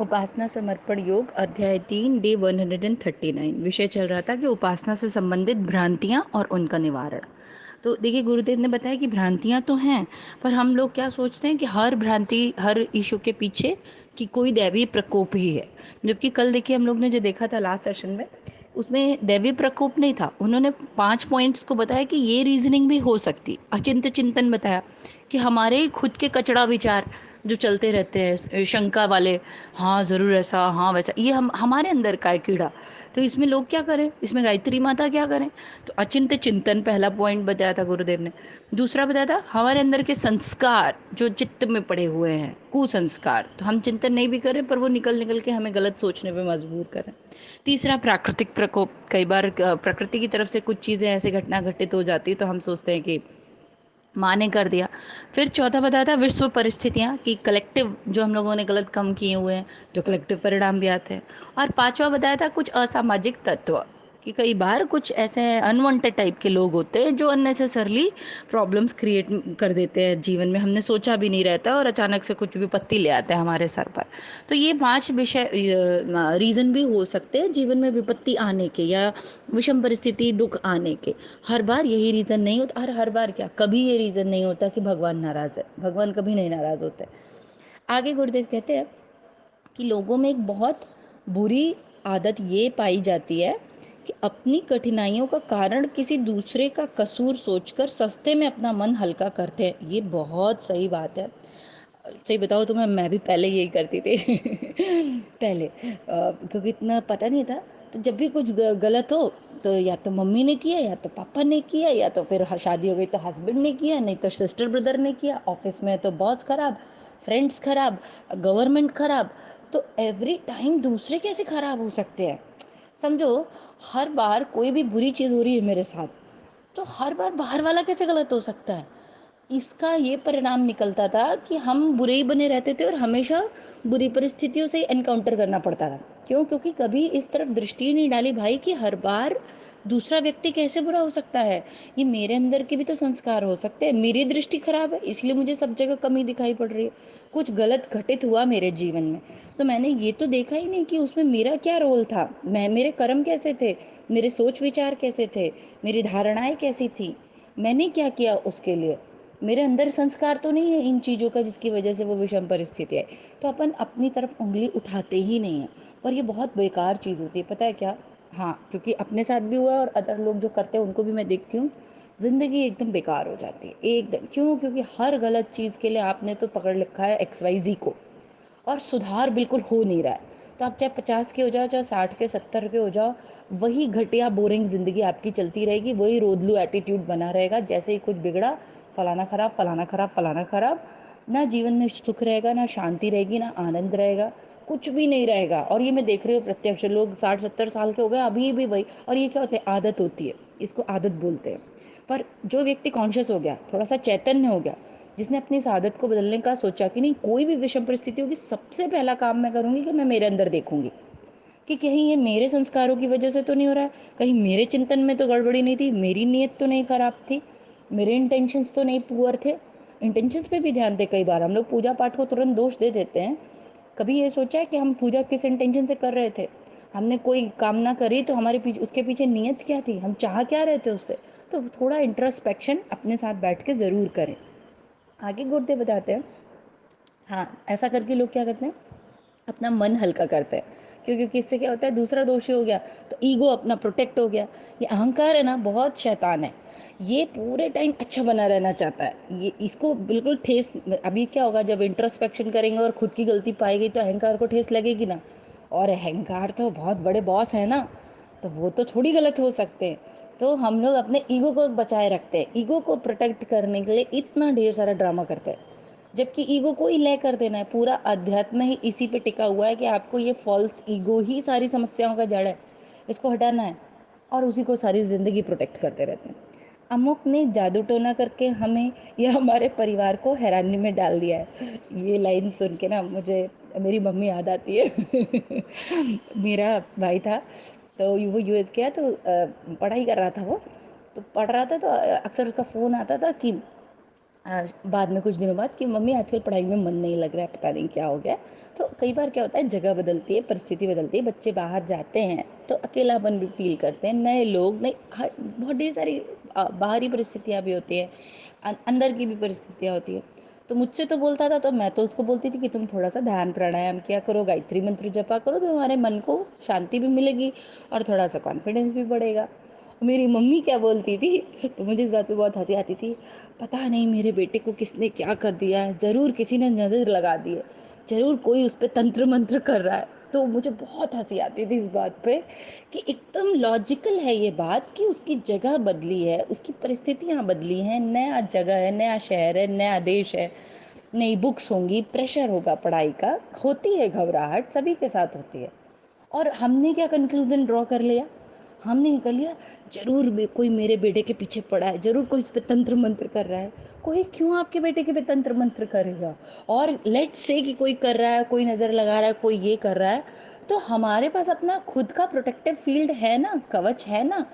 उपासना समर्पण योग अध्याय 3 डे 139 विषय चल रहा था कि उपासना से संबंधित भ्रांतियां और उनका निवारण। तो देखिए, गुरुदेव ने बताया कि भ्रांतियां तो हैं, पर हम लोग क्या सोचते हैं कि हर भ्रांति, हर इशू के पीछे कि कोई दैवीय प्रकोप ही है। जबकि कल देखिए हम लोग ने जो देखा था लास्ट सेशन में, उसमें दैवीय प्रकोप नहीं था। उन्होंने 5 पॉइंट्स को बताया कि ये रीजनिंग भी हो सकती, अचिंत चिंतन बताया कि हमारे ही खुद के कचड़ा विचार जो चलते रहते हैं, शंका वाले, हाँ ज़रूर ऐसा, हाँ वैसा, ये हम हमारे अंदर का है कीड़ा। तो इसमें लोग क्या करें, इसमें गायत्री माता क्या करें। तो अचिंत चिंतन पहला पॉइंट बताया था गुरुदेव ने। दूसरा बताया था हमारे अंदर के संस्कार जो चित्त में पड़े हुए हैं, कुसंस्कार, तो हम चिंतन नहीं भी करें पर वो निकल निकल के हमें गलत सोचने पे मजबूर करें। तीसरा प्राकृतिक प्रकोप, कई बार प्रकृति की तरफ से कुछ चीज़ें ऐसे घटना घटित हो जाती है तो हम सोचते हैं कि माँ ने कर दिया। फिर चौथा बताया था विश्व परिस्थितियाँ, कि कलेक्टिव जो हम लोगों ने गलत काम किए हुए हैं, जो कलेक्टिव परिणाम भी आते हैं। और पांचवा बताया था कुछ असामाजिक तत्व, कि कई बार कुछ ऐसे अनवांटेड टाइप के लोग होते हैं जो अननेसेसरली प्रॉब्लम्स क्रिएट कर देते हैं जीवन में, हमने सोचा भी नहीं रहता और अचानक से कुछ विपत्ति ले आते हैं हमारे सर पर। तो ये 5 विषय रीज़न भी हो सकते हैं जीवन में विपत्ति आने के या विषम परिस्थिति दुख आने के। हर बार यही रीज़न नहीं होता, हर बार क्या, कभी ये रीज़न नहीं होता कि भगवान नाराज़ है। भगवान कभी नहीं नाराज़ होते। आगे गुरुदेव कहते हैं कि लोगों में एक बहुत बुरी आदत ये पाई जाती है कि अपनी कठिनाइयों का कारण किसी दूसरे का कसूर सोचकर सस्ते में अपना मन हल्का करते हैं। ये बहुत सही बात है। सही बताओ तो मैं भी पहले यही करती थी पहले क्योंकि इतना पता नहीं था। तो जब भी कुछ गलत हो तो या तो मम्मी ने किया, या तो पापा ने किया, या तो फिर शादी हो गई तो हस्बैंड ने किया, नहीं तो सिस्टर ब्रदर ने किया, ऑफिस में तो बॉस खराब, फ्रेंड्स खराब, गवर्नमेंट खराब। तो एवरी टाइम दूसरे कैसे खराब हो सकते हैं। समझो, हर बार कोई भी बुरी चीज़ हो रही है मेरे साथ, तो हर बार बाहर वाला कैसे गलत हो सकता है। इसका ये परिणाम निकलता था कि हम बुरे ही बने रहते थे और हमेशा बुरी परिस्थितियों से एनकाउंटर करना पड़ता था। क्यों? क्योंकि कभी इस तरफ दृष्टि ही नहीं डाली भाई कि हर बार दूसरा व्यक्ति कैसे बुरा हो सकता है। ये मेरे अंदर के भी तो संस्कार हो सकते हैं, मेरी दृष्टि खराब है इसलिए मुझे सब जगह कमी दिखाई पड़ रही है। कुछ गलत घटित हुआ मेरे जीवन में, तो मैंने ये तो देखा ही नहीं कि उसमें मेरा क्या रोल था, मैं, मेरे कर्म कैसे थे, मेरे सोच विचार कैसे थे, मेरी धारणाएं कैसी थी, मैंने क्या किया उसके लिए। मेरे अंदर संस्कार तो नहीं है इन चीज़ों का जिसकी वजह से वो विषम परिस्थिति है। तो अपन अपनी तरफ उंगली उठाते ही नहीं हैं। और ये बहुत बेकार चीज़ होती है, पता है क्या। हाँ, क्योंकि अपने साथ भी हुआ और अदर लोग जो करते हैं उनको भी मैं देखती हूँ। ज़िंदगी एकदम बेकार हो जाती है एकदम। क्यों? क्योंकि हर गलत चीज़ के लिए आपने तो पकड़ रखा है XYZ को, और सुधार बिल्कुल हो नहीं रहा है। तो आप चाहे 50 के हो जाओ, चाहे 60 के, 70 के हो जाओ, वही घटिया बोरिंग ज़िंदगी आपकी चलती रहेगी, वही रोदलू एटीट्यूड बना रहेगा। जैसे ही कुछ बिगड़ा, फलाना खराब, फलाना खराब, फलाना खराब। ना जीवन में सुख रहेगा, ना शांति रहेगी, ना आनंद रहेगा, कुछ भी नहीं रहेगा। और ये मैं देख रही हूँ प्रत्यक्ष, लोग 60-70 साल के हो गए अभी भी वही। और ये क्या होता है, आदत होती है, इसको आदत बोलते हैं। पर जो व्यक्ति कॉन्शियस हो गया, थोड़ा सा चैतन्य हो गया, जिसने अपनी इस आदत को बदलने का सोचा कि नहीं, कोई भी विषम परिस्थिति होगी, सबसे पहला काम मैं करूंगी कि मैं मेरे अंदर देखूंगी कि कहीं ये मेरे संस्कारों की वजह से तो नहीं हो रहा है, कहीं मेरे चिंतन में तो गड़बड़ी नहीं थी, मेरी नीयत तो नहीं खराब थी, मेरे इंटेंशंस तो नहीं पुअर थे। इंटेंशंस पे भी ध्यान दे। कई बार हम लोग पूजा पाठ को तुरंत दोष दे देते हैं। कभी ये सोचा है कि हम पूजा किस इंटेंशन से कर रहे थे, हमने कोई कामना करी तो हमारे पीछे, उसके पीछे नीयत क्या थी, हम चाह क्या रहे थे उससे। तो थोड़ा इंट्रोस्पेक्शन अपने साथ बैठ के ज़रूर करें। आगे गुरुदेव बताते हैं, हाँ, ऐसा करके लोग क्या करते हैं, अपना मन हल्का करते हैं। क्यों? क्योंकि इससे क्या होता है, दूसरा दोषी हो गया तो ईगो अपना प्रोटेक्ट हो गया। ये अहंकार है ना, बहुत शैतान है। ये पूरे टाइम अच्छा बना रहना चाहता है, ये इसको बिल्कुल ठेस। अभी क्या होगा, जब इंट्रोस्पेक्शन करेंगे और खुद की गलती पाएगी तो अहंकार को ठेस लगेगी ना। और अहंकार तो बहुत बड़े बॉस है ना, तो वो तो थोड़ी गलत हो सकते हैं। तो हम लोग अपने ईगो को बचाए रखते हैं, ईगो को प्रोटेक्ट करने के लिए इतना ढेर सारा ड्रामा करते हैं। जबकि ईगो को ही लय कर देना है। पूरा अध्यात्म ही इसी पे टिका हुआ है कि आपको ये फॉल्स ईगो ही सारी समस्याओं का जड़ है, इसको हटाना है। और उसी को सारी ज़िंदगी प्रोटेक्ट करते रहते हैं। अमुक ने जादू टोना करके हमें या हमारे परिवार को हैरानी में डाल दिया है। ये लाइन सुन के ना मुझे मेरी मम्मी याद आती है मेरा भाई था, तो वो यूएस गया, तो पढ़ाई कर रहा था वो, तो पढ़ रहा था, तो अक्सर उसका फ़ोन आता था कि बाद में कुछ दिनों बाद कि मम्मी आजकल पढ़ाई में मन नहीं लग रहा है, पता नहीं क्या हो गया। तो कई बार क्या होता है, जगह बदलती है, परिस्थिति बदलती है, बच्चे बाहर जाते हैं तो अकेलापन भी फील करते हैं, नए लोग, नई बहुत ढेर सारी बाहरी परिस्थितियाँ भी होती है, अंदर की भी परिस्थितियाँ होती है। तो मुझसे तो बोलता था, तो मैं तो उसको बोलती थी कि तुम थोड़ा सा ध्यान प्राणायाम किया करो, गायत्री मंत्र जपा करो, तो हमारे मन को शांति भी मिलेगी और थोड़ा सा कॉन्फिडेंस भी बढ़ेगा। मेरी मम्मी क्या बोलती थी, तो मुझे इस बात पे बहुत हंसी आती थी, पता नहीं मेरे बेटे को किसने क्या कर दिया है, ज़रूर किसी ने नज़र लगा दी है, ज़रूर कोई उस पर तंत्र मंत्र कर रहा है। तो मुझे बहुत हंसी आती थी इस बात पे कि एकदम लॉजिकल है ये बात कि उसकी जगह बदली है, उसकी परिस्थितियाँ बदली हैं, नया जगह है, नया शहर है, नया देश है, नई बुक्स होंगी, प्रेशर होगा पढ़ाई का, होती है घबराहट, सभी के साथ होती है। और हमने क्या कंक्लूजन ड्रॉ कर लिया, हमने ये कर लिया, जरूर कोई मेरे बेटे के पीछे पड़ा है, जरूर कोई इस पे तंत्र मंत्र कर रहा है। कोई क्यों आपके बेटे के पे तंत्र मंत्र करेगा? और लेट से कि कोई कर रहा है, कोई नज़र लगा रहा है, कोई ये कर रहा है, तो हमारे पास अपना खुद का प्रोटेक्टिव फील्ड है ना, कवच है ना,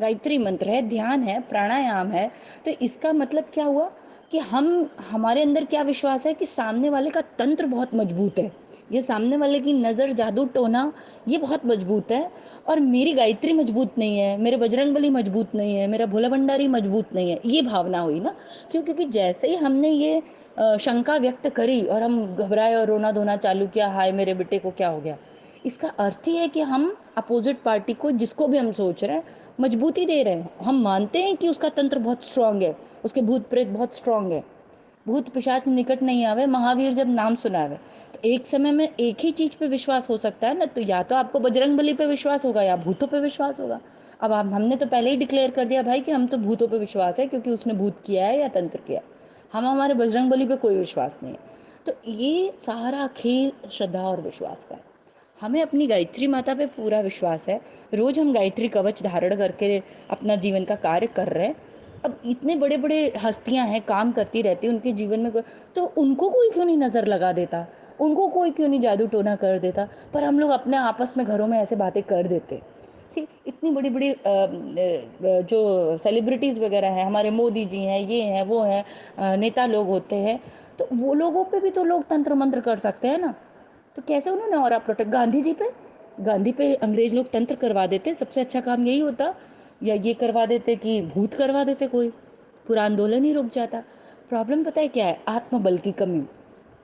गायत्री मंत्र है, ध्यान है, प्राणायाम है। तो इसका मतलब क्या हुआ कि हम, हमारे अंदर क्या विश्वास है कि सामने वाले का तंत्र बहुत मजबूत है, ये सामने वाले की नज़र, जादू टोना, ये बहुत मजबूत है, और मेरी गायत्री मजबूत नहीं है, मेरे बजरंगबली मजबूत नहीं है, मेरा भोला भंडारी मजबूत नहीं है, ये भावना हुई ना। क्योंकि जैसे ही हमने ये शंका व्यक्त करी और हम घबराए और रोना धोना चालू किया, हाय मेरे बेटे को क्या हो गया, इसका अर्थ ही है कि हम अपोजिट पार्टी को, जिसको भी हम सोच रहे हैं, मजबूती दे रहे हैं। हम मानते हैं कि उसका तंत्र बहुत स्ट्रांग है, उसके भूत प्रेत बहुत स्ट्रांग है, भूत पिशाच निकट नहीं आवे, महावीर जब नाम सुनावे। तो एक समय में एक ही चीज पे विश्वास हो सकता है ना, तो या तो आपको बजरंग बली पे विश्वास होगा या भूतों पे विश्वास होगा। अब हमने तो पहले ही डिक्लेयर कर दिया भाई कि हम तो भूतों पे विश्वास है, क्योंकि उसने भूत किया है या तंत्र किया, हम, हमारे बजरंग बली पे कोई विश्वास नहीं है। तो ये सारा खेल श्रद्धा और विश्वास का है। हमें अपनी गायत्री माता पे पूरा विश्वास है, रोज हम गायत्री कवच धारण करके अपना जीवन का कार्य कर रहे हैं। अब इतने बड़े बड़े हस्तियां हैं, काम करती रहती हैं, उनके जीवन में तो उनको कोई क्यों नहीं नज़र लगा देता, उनको कोई क्यों नहीं जादू टोना कर देता, पर हम लोग अपने आपस में घरों में ऐसे बातें कर देते। सी, इतनी बड़ी बड़ी जो सेलिब्रिटीज़ वगैरह हैं, हमारे मोदी जी हैं, ये हैं, वो हैं, नेता लोग होते हैं, तो वो लोगों पे भी तो लोग तंत्र मंत्र कर सकते हैं ना। तो कैसे उन्होंने और प्रोटेक्ट, गांधी पे अंग्रेज लोग तंत्र करवा देते, सबसे अच्छा काम यही होता, या ये करवा देते कि भूत करवा देते कोई, पूरा आंदोलन ही रुक जाता। प्रॉब्लम पता है क्या है, आत्मबल की कमी।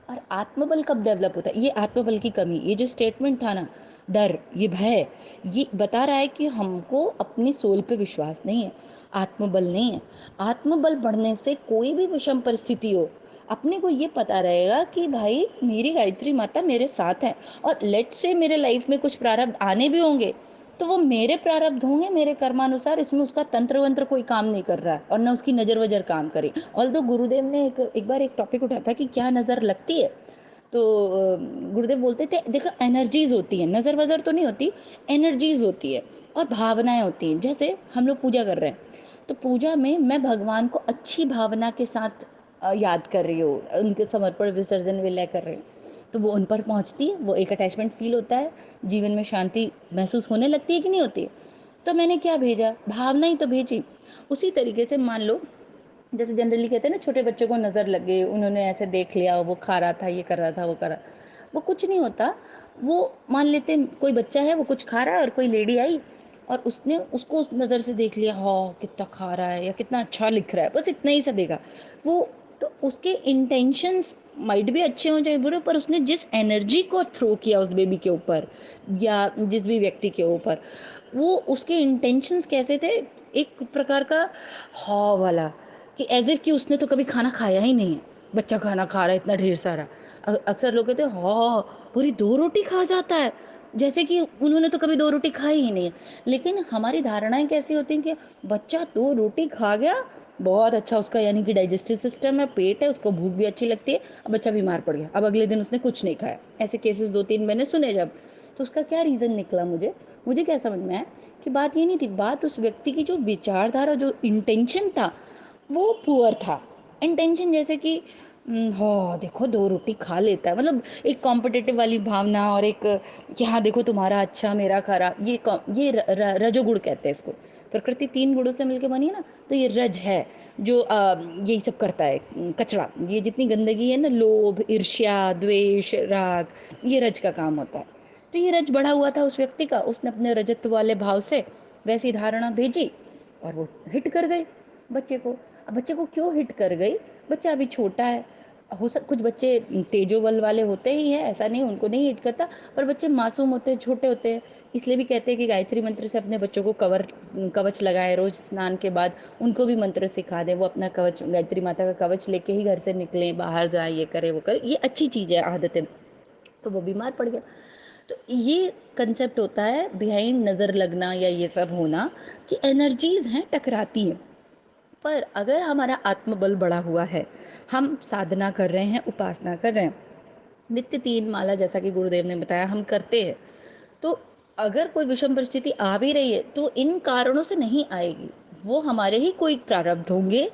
और आत्मबल कब डेवलप होता है, ये आत्मबल की कमी, ये जो स्टेटमेंट था ना, डर, ये भय, ये बता रहा है कि हमको अपनी सोल पे विश्वास नहीं है, आत्मबल नहीं है। आत्मबल बढ़ने से कोई भी विषम परिस्थिति हो, अपने को ये पता रहेगा कि भाई मेरी गायत्री माता मेरे साथ है, और लेट से मेरे लाइफ में कुछ प्रारब्ध आने भी होंगे, तो वो मेरे प्रारब्ध होंगे, मेरे कर्मानुसार, इसमें उसका तंत्र वंत्र कोई काम नहीं कर रहा है, और ना उसकी नज़र वजर काम करे। ऑल दो गुरुदेव ने एक बार एक टॉपिक उठाया था कि क्या नज़र लगती है, तो गुरुदेव बोलते थे, देखो एनर्जीज होती हैं, नज़र वज़र तो नहीं होती, एनर्जीज होती है और भावनाएं होती हैं। जैसे हम लोग पूजा कर रहे हैं, तो पूजा में मैं भगवान को अच्छी भावना के साथ याद कर रही हूँ, उनके समर्पण विसर्जन विलय कर रही हूँ, तो वो उन पर पहुँचती है, वो एक अटैचमेंट फील होता है, जीवन में शांति महसूस होने लगती है कि नहीं होती है। तो मैंने क्या भेजा, भावना ही तो भेजी। उसी तरीके से मान लो, जैसे जनरली कहते हैं ना, छोटे बच्चों को नज़र लग गई, उन्होंने ऐसे देख लिया, वो खा रहा था, ये कर रहा था, वो कर रहा, वो कुछ नहीं होता। वो मान लेते कोई बच्चा है, वो कुछ खा रहा है और कोई लेडी आई और उसने उसको उस नज़र से देख लिया, हाँ कितना खा रहा है या कितना अच्छा लिख रहा है, बस इतना ही सा देखा वो। तो उसके इंटेंशंस माइट भी अच्छे हो चाहे बुरे, पर उसने जिस एनर्जी को थ्रो किया उस बेबी के ऊपर या जिस भी व्यक्ति के ऊपर, वो उसके इंटेंशंस कैसे थे, एक प्रकार का हाँ वाला, कि एज इफ कि उसने तो कभी खाना खाया ही नहीं है, बच्चा खाना खा रहा है इतना ढेर सारा। अक्सर लोग कहते हैं हाँ पूरी 2 रोटी खा जाता है, जैसे कि उन्होंने तो कभी 2 रोटी खाई ही नहीं है। लेकिन हमारी धारणाएं कैसी होती हैं कि बच्चा 2 रोटी खा गया, बहुत अच्छा, उसका यानी कि डाइजेस्टिव सिस्टम है, पेट है, उसको भूख भी अच्छी लगती है, अब बच्चा बीमार पड़ गया, अब अगले दिन उसने कुछ नहीं खाया। ऐसे केसेस 2-3 मैंने सुने जब। तो उसका क्या रीज़न निकला, मुझे मुझे क्या समझ में आया कि बात ये नहीं थी, बात उस व्यक्ति की जो विचारधारा, जो इंटेंशन था, वो पुअर था। इंटेंशन जैसे कि हाँ, देखो 2 रोटी खा लेता है, मतलब एक कॉम्पिटिटिव वाली भावना और एक कि हाँ, देखो तुम्हारा अच्छा मेरा खराब, ये रजोगुण कहते हैं इसको। प्रकृति 3 गुणों से मिलके बनी है ना, तो ये रज है जो यही सब करता है, कचरा, ये जितनी गंदगी है ना, लोभ, ईर्ष्या, द्वेष, राग, ये रज का काम होता है। तो ये रज बढ़ा हुआ था उस व्यक्ति का, उसने अपने रजत्व वाले भाव से वैसी धारणा भेजी और वो हिट कर गई बच्चे को। अब बच्चे को क्यों हिट कर गई? बच्चा अभी छोटा है, कुछ बच्चे तेजोबल वाले होते ही हैं, ऐसा नहीं उनको नहीं हिट करता, पर बच्चे मासूम होते हैं, छोटे होते हैं। इसलिए भी कहते हैं कि गायत्री मंत्र से अपने बच्चों को कवच लगाए, रोज स्नान के बाद उनको भी मंत्र सिखा दें, वो अपना कवच, गायत्री माता का कवच लेके ही घर से निकलें, बाहर जाए, ये करे वो करे, ये अच्छी चीज़ है, आदतें। तो वो बीमार पड़ गया। तो ये कंसेप्ट होता है बिहाइंड नज़र लगना या ये सब होना, कि एनर्जीज हैं, टकराती हैं। पर अगर हमारा आत्मबल बढ़ा हुआ है, हम साधना कर रहे हैं, उपासना कर रहे हैं, नित्य 3 माला जैसा कि गुरुदेव ने बताया हम करते हैं, तो अगर कोई विषम परिस्थिति आ भी रही है तो इन कारणों से नहीं आएगी, वो हमारे ही कोई प्रारब्ध होंगे।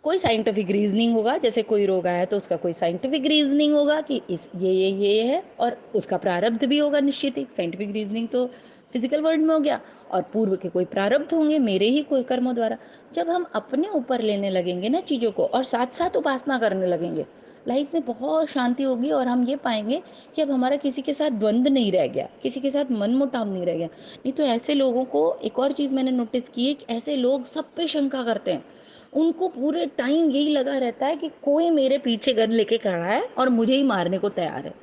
कोई साइंटिफिक रीजनिंग होगा, जैसे कोई रोग आया तो उसका कोई साइंटिफिक रीजनिंग होगा कि इस ये है, और उसका प्रारब्ध भी होगा निश्चित ही। साइंटिफिक रीजनिंग तो फिजिकल वर्ल्ड में हो गया, और पूर्व के कोई प्रारब्ध होंगे मेरे ही कोई कर्मों द्वारा। जब हम अपने ऊपर लेने लगेंगे ना चीज़ों को, और साथ साथ उपासना करने लगेंगे, लाइफ में बहुत शांति होगी, और हम ये पाएंगे कि अब हमारा किसी के साथ द्वंद्व नहीं रह गया, किसी के साथ मन मुटाव नहीं रह गया। नहीं तो ऐसे लोगों को, एक और चीज़ मैंने नोटिस की है कि ऐसे लोग सब पे शंका करते हैं। उनको पूरे टाइम यही लगा रहता है कि कोई मेरे पीछे गन लेके खड़ा है और मुझे ही मारने को तैयार है।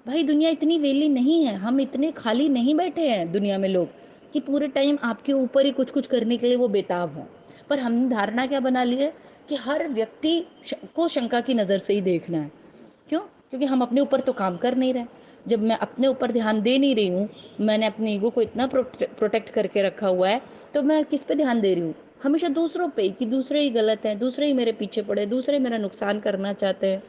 भाई दुनिया इतनी वेली नहीं है, हम इतने खाली नहीं बैठे हैं दुनिया में लोग, कि पूरे टाइम आपके ऊपर ही कुछ कुछ करने के लिए वो बेताब हों। पर हमने धारणा क्या बना ली है कि हर व्यक्ति को शंका की नज़र से ही देखना है। क्यों? क्योंकि हम अपने ऊपर तो काम कर नहीं रहे। जब मैं अपने ऊपर ध्यान दे नहीं रही हूँ, मैंने अपने ईगो को इतना प्रोटेक्ट करके रखा हुआ है, तो मैं किस पे ध्यान दे रही हूँ? हमेशा दूसरों पे, कि दूसरे ही गलत हैं, दूसरे ही मेरे पीछे पड़े, दूसरे मेरा नुकसान करना चाहते हैं।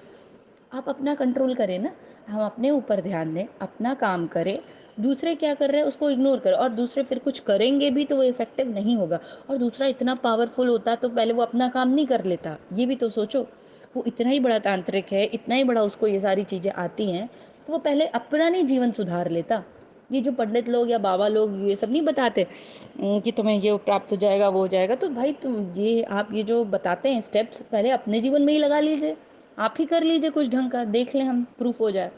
आप अपना कंट्रोल करें ना, हम अपने ऊपर ध्यान दें, अपना काम करें। दूसरे क्या कर रहे हैं उसको इग्नोर करें, और दूसरे फिर कुछ करेंगे भी तो वो इफेक्टिव नहीं होगा। और दूसरा इतना पावरफुल होता तो पहले वो अपना काम नहीं कर लेता, ये भी तो सोचो। वो इतना ही बड़ा तांत्रिक है, इतना ही बड़ा उसको ये सारी चीज़ें आती हैं, तो वो पहले अपना नहीं जीवन सुधार लेता। ये जो पंडित लोग या बाबा लोग ये सब नहीं बताते कि तुम्हें ये प्राप्त हो जाएगा, वो हो जाएगा, तो भाई तुम ये, आप ये जो बताते हैं स्टेप्स, पहले अपने जीवन में ही लगा लीजिए। आप ही कर लीजिए कुछ ढंग का, देख लें हम, प्रूफ हो जाए।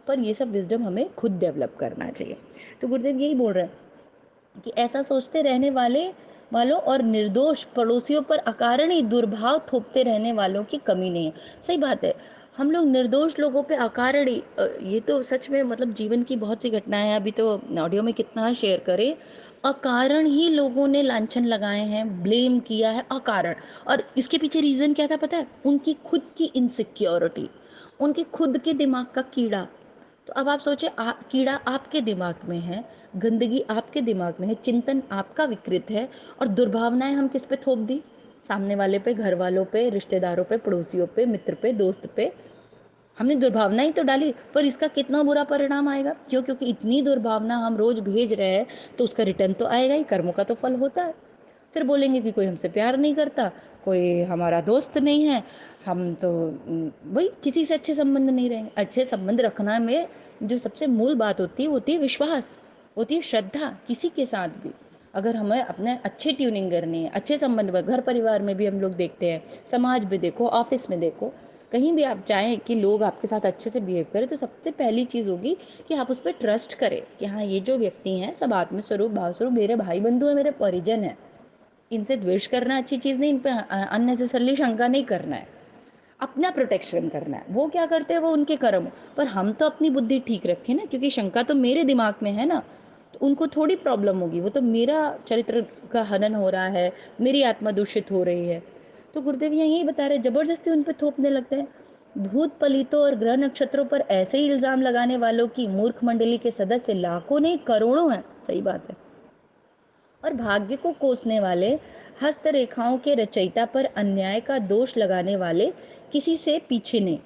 पर ये सब विजडम हमें खुद डेवलप करना चाहिए। तो गुरुदेव यही बोल रहे हैं कि ऐसा सोचते रहने वालों और निर्दोष पड़ोसियों पर अकारण ही दुर्भाव थोपते रहने वालों की कमी नहीं है। सही बात है, हम लोग निर्दोष लोगों पे अकारण ही, ये तो सच में मतलब जीवन की बहुत सी घटनाएं हैं, अभी तो ऑडियो में कितना शेयर करें। अकारण ही लोगों ने लांछन लगाए हैं, ब्लेम किया है अकारण। और इसके पीछे रीजन क्या था पता है? उनकी खुद की इनसिक्योरिटी, उनके खुद के दिमाग का कीड़ा। तो अब आप सोचे, कीड़ा आपके दिमाग में है, गंदगी आपके दिमाग में है, चिंतन आपका विकृत है, और दुर्भावनाएं हम किस पे थोप दी? सामने वाले पे, घर वालों पे, रिश्तेदारों पे, पड़ोसियों पे, मित्र पे, दोस्त पे। हमने दुर्भावना ही तो डाली, पर इसका कितना बुरा परिणाम आएगा? क्यों? क्योंकि इतनी दुर्भावना हम रोज भेज रहे हैं, तो उसका रिटर्न तो आएगा ही, कर्मों का तो फल होता है। फिर बोलेंगे कि कोई हमसे प्यार नहीं करता, कोई हमारा दोस्त नहीं है, हम तो भाई किसी से अच्छे संबंध नहीं रहेंगे। अच्छे संबंध रखना में जो सबसे मूल बात होती है, वो होती है विश्वास, होती है श्रद्धा, किसी के साथ भी। अगर हमें अपने अच्छे ट्यूनिंग करनी है, अच्छे संबंध में, घर परिवार में भी हम लोग देखते हैं, समाज में देखो, ऑफिस में देखो, कहीं भी आप चाहें कि लोग आपके साथ अच्छे से बिहेव करें, तो सबसे पहली चीज़ होगी कि आप उस पर ट्रस्ट करें कि हाँ, ये जो व्यक्ति हैं सब आत्मस्वरूप, भावस्वरूप, मेरे भाई बंधु हैं, मेरे परिजन हैं। इनसे द्वेष करना अच्छी चीज़ नहीं, इन पे अननेसेसरली शंका नहीं करना है, अपना प्रोटेक्शन करना है। वो क्या करते हैं वो उनके कर्म, पर हम तो अपनी बुद्धि ठीक रखें ना, क्योंकि शंका तो मेरे दिमाग में है ना, तो उनको थोड़ी प्रॉब्लम होगी, वो तो मेरा चरित्र का हनन हो रहा है, मेरी आत्मा दूषित हो रही है। तो गुरुदेव यहाँ यही बता रहे, जबरदस्ती उन पर थोपने लगते हैं। भूत पलितों और ग्रह नक्षत्रों पर ऐसे ही इल्जाम लगाने वालों की मूर्ख मंडली के सदस्य लाखों नहीं करोड़ों हैं। सही बात है। और भाग्य को कोसने वाले, हस्तरेखाओं के रचयिता पर अन्याय का दोष लगाने वाले किसी से पीछे नहीं।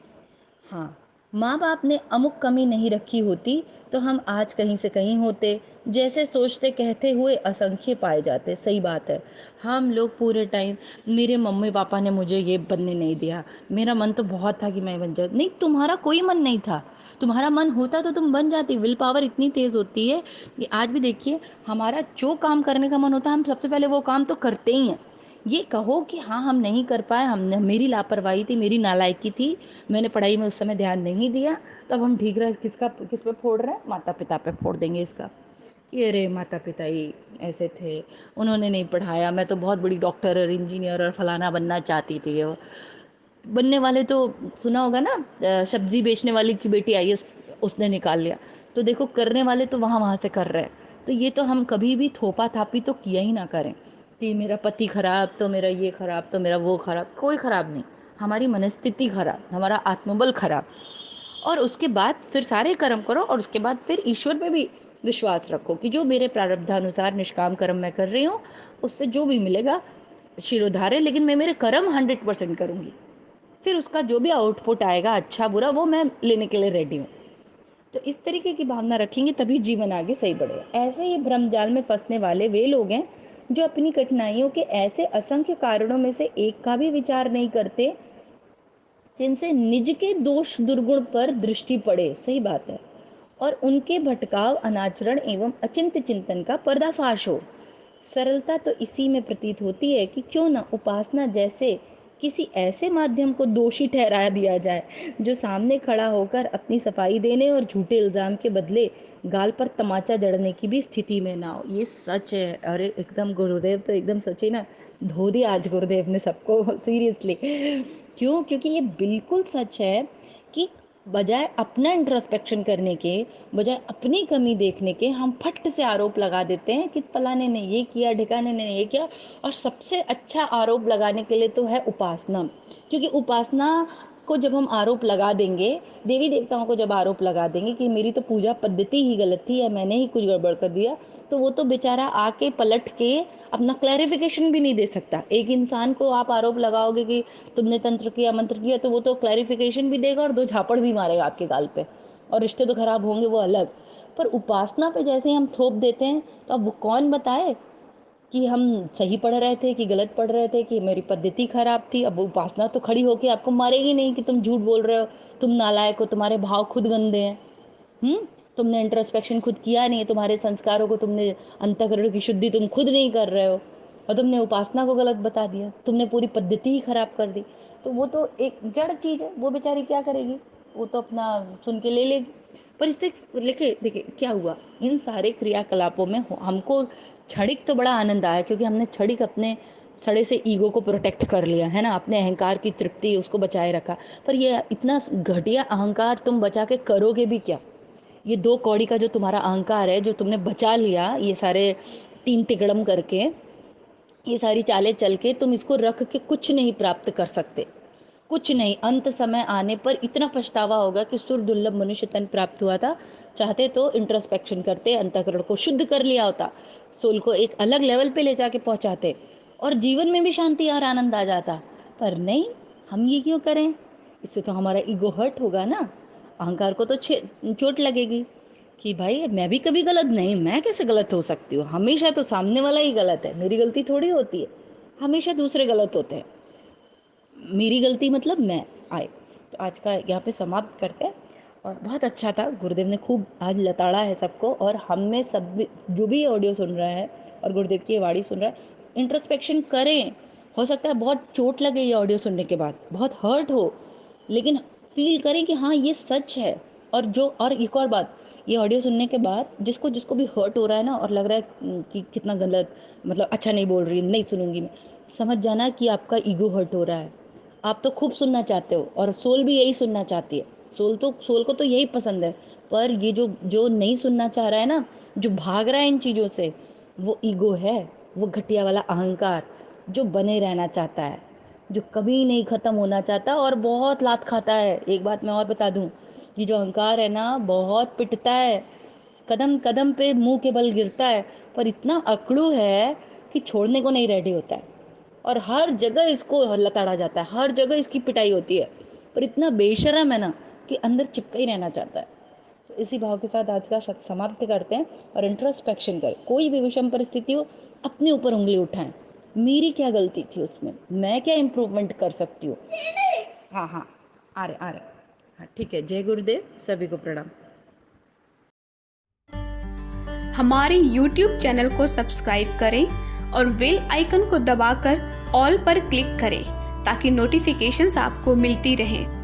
हाँ, माँ बाप ने अमुक कमी नहीं रखी होती तो हम आज कहीं से कहीं होते, जैसे सोचते कहते हुए असंख्य पाए जाते। सही बात है। हम लोग पूरे टाइम, मेरे मम्मी पापा ने मुझे ये बनने नहीं दिया, मेरा मन तो बहुत था कि मैं बन जाऊँ, नहीं तुम्हारा कोई मन नहीं था। तुम्हारा मन होता तो तुम बन जाती। विल पावर इतनी तेज होती है कि आज भी देखिए, हमारा जो काम करने का मन होता है हम सबसे पहले वो काम तो करते ही हैं। ये कहो कि हाँ हम नहीं कर पाए, हमने, मेरी लापरवाही थी, मेरी नालायकी थी, मैंने पढ़ाई में उस समय ध्यान नहीं दिया, तो अब हम ठीक रहे, किसका किस पे फोड़ रहे हैं, माता पिता पे फोड़ देंगे इसका कि अरे माता पिता ही ऐसे थे, उन्होंने नहीं पढ़ाया, मैं तो बहुत बड़ी डॉक्टर और इंजीनियर और फलाना बनना चाहती थी। वो बनने वाले तो, सुना होगा ना, सब्जी बेचने वाली की बेटी आईएएस उसने निकाल लिया। तो देखो करने वाले तो वहाँ वहाँ से कर रहे हैं। तो ये तो हम कभी भी थोपा थापी तो किया ही ना करें कि मेरा पति खराब तो मेरा ये खराब तो मेरा वो खराब, कोई खराब नहीं। हमारी मनस्थिति खराब, हमारा आत्मबल खराब। और उसके बाद फिर सारे कर्म करो और उसके बाद फिर ईश्वर पे भी विश्वास रखो कि जो मेरे प्रारब्धानुसार निष्काम कर्म मैं कर रही हूँ, उससे जो भी मिलेगा शिरोधार्य, लेकिन मैं मेरे कर्म 100% करूँगी। फिर उसका जो भी आउटपुट आएगा अच्छा बुरा वो मैं लेने के लिए रेडी हूँ। तो इस तरीके की भावना रखेंगे तभी जीवन आगे सही बढ़ेगा। ऐसे ही भ्रम जाल में फंसने वाले वे लोग हैं जो अपनी कठिनाइयों के ऐसे असंख्य कारणों में से एक का भी विचार नहीं करते जिनसे निज के दोष दुर्गुण पर दृष्टि पड़े। सही बात है। और उनके भटकाव अनाचरण एवं अचिंत्य चिंतन का पर्दाफाश हो। सरलता तो इसी में प्रतीत होती है कि क्यों न उपासना जैसे किसी ऐसे माध्यम को दोषी ठहरा दिया जाए जो सामने खड़ा होकर अपनी सफाई देने और झूठे इल्जाम के बदले गाल पर तमाचा जड़ने की भी स्थिति में ना हो। ये सच है। अरे एकदम गुरुदेव तो एकदम सच्ची ना, धो दिया आज गुरुदेव ने सबको सीरियसली। क्यों? क्योंकि ये बिल्कुल सच है कि बजाय अपना इंट्रोस्पेक्शन करने के, बजाय अपनी कमी देखने के, हम फट से आरोप लगा देते हैं कि फलाने ने ये किया, ढिकाने ने ये किया। और सबसे अच्छा आरोप लगाने के लिए तो है उपासना। क्योंकि उपासना को जब हम आरोप लगा देंगे, देवी देवताओं को जब आरोप लगा देंगे कि मेरी तो पूजा पद्धति ही गलत थी या मैंने ही कुछ गड़बड़ कर दिया, तो वो तो बेचारा आके पलट के अपना क्लैरिफिकेशन भी नहीं दे सकता। एक इंसान को आप आरोप लगाओगे कि तुमने तंत्र किया मंत्र किया, तो वो तो क्लैरिफिकेशन भी देगा और दो झापड़ भी मारेगा आपके गाल पे, और रिश्ते तो खराब होंगे वो अलग। पर उपासना पे जैसे ही हम थोप देते हैं, तो अब वो कौन बताए कि हम सही पढ़ रहे थे कि गलत पढ़ रहे थे, कि मेरी पद्धति खराब थी। अब उपासना तो खड़ी होके आपको मारेगी नहीं कि तुम झूठ बोल रहे हो, तुम नालायक हो, तुम्हारे भाव खुद गंदे हैं। हम्म तुमने इंट्रोस्पेक्शन खुद किया नहीं है, तुम्हारे संस्कारों को तुमने, अंतःकरण की शुद्धि तुम खुद नहीं कर रहे हो, और तुमने उपासना को गलत बता दिया, तुमने पूरी पद्धति ही खराब कर दी। तो वो तो एक जड़ चीज है, वो बेचारी क्या करेगी, वो तो अपना सुन के ले लेगी। पर इससे लिखे देखिए क्या हुआ, इन सारे क्रियाकलापों में हमको क्षणिक तो बड़ा आनंद आया, क्योंकि हमने क्षणिक अपने सड़े से ईगो को प्रोटेक्ट कर लिया है ना, अपने अहंकार की तृप्ति उसको बचाए रखा। पर ये इतना घटिया अहंकार तुम बचा के करोगे भी क्या? ये 2 कौड़ी का जो तुम्हारा अहंकार है, जो तुमने बचा लिया ये सारे तीन तिकड़म करके, ये सारी चालें चल के, तुम इसको रख के कुछ नहीं प्राप्त कर सकते। कुछ नहीं। अंत समय आने पर इतना पछतावा होगा कि सुर दुर्लभ मनुष्य तन प्राप्त हुआ था। चाहते तो इंट्रोस्पेक्शन करते, अंतःकरण को शुद्ध कर लिया होता, सोल को एक अलग लेवल पे ले जाके पहुंचाते, और जीवन में भी शांति और आनंद आ जाता। पर नहीं, हम ये क्यों करें? इससे तो हमारा ईगो हर्ट होगा ना, अहंकार को तो चोट लगेगी कि भाई मैं भी कभी गलत नहीं, मैं कैसे गलत हो सकती हूँ, हमेशा तो सामने वाला ही गलत है, मेरी गलती थोड़ी होती है, हमेशा दूसरे गलत होते हैं, मेरी गलती मतलब मैं आए। तो आज का यहाँ पे समाप्त करते हैं। और बहुत अच्छा था, गुरुदेव ने खूब आज लताड़ा है सबको, और हम में सब जो भी ऑडियो सुन रहा है और गुरुदेव की ये वाणी सुन रहा है, इंट्रोस्पेक्शन करें। हो सकता है बहुत चोट लगे ये ऑडियो सुनने के बाद, बहुत हर्ट हो, लेकिन फील करें कि हाँ ये सच है। और एक और बात, ये ऑडियो सुनने के बाद जिसको जिसको भी हर्ट हो रहा है ना, और लग रहा है कि कितना गलत, मतलब अच्छा नहीं बोल रही, नहीं सुनूंगी मैं, समझ जाना कि आपका ईगो हर्ट हो रहा है। आप तो खूब सुनना चाहते हो और सोल भी यही सुनना चाहती है, सोल को तो यही पसंद है। पर ये जो जो नहीं सुनना चाह रहा है ना, जो भाग रहा है इन चीज़ों से, वो ईगो है, वो घटिया वाला अहंकार जो बने रहना चाहता है, जो कभी नहीं खत्म होना चाहता और बहुत लात खाता है। एक बात मैं और बता दूं, ये जो अहंकार है ना बहुत पिटता है, कदम कदम पे मुंह के बल गिरता है, पर इतना अकड़ू है कि छोड़ने को नहीं रेडी होता है। और हर जगह इसको लताड़ा जाता है, हर जगह इसकी पिटाई होती है, पर इतना बेशरम है ना कि अंदर चिपका ही रहना चाहता है। तो इसी भाव के साथ आज का सत्र समाप्त करते हैं और इंट्रोस्पेक्शन करें। कोई भी विषम परिस्थिति हो, अपने ऊपर उंगली उठाएं, मेरी क्या गलती थी उसमें, मैं क्या इम्प्रूवमेंट कर सकती हूँ। हाँ हाँ, आ रहे। हाँ ठीक है, जय गुरुदेव, सभी को प्रणाम। हमारे YouTube चैनल को सब्सक्राइब करें और बेल आइकन को दबाकर ऑल पर क्लिक करें ताकि नोटिफिकेशंस आपको मिलती रहें।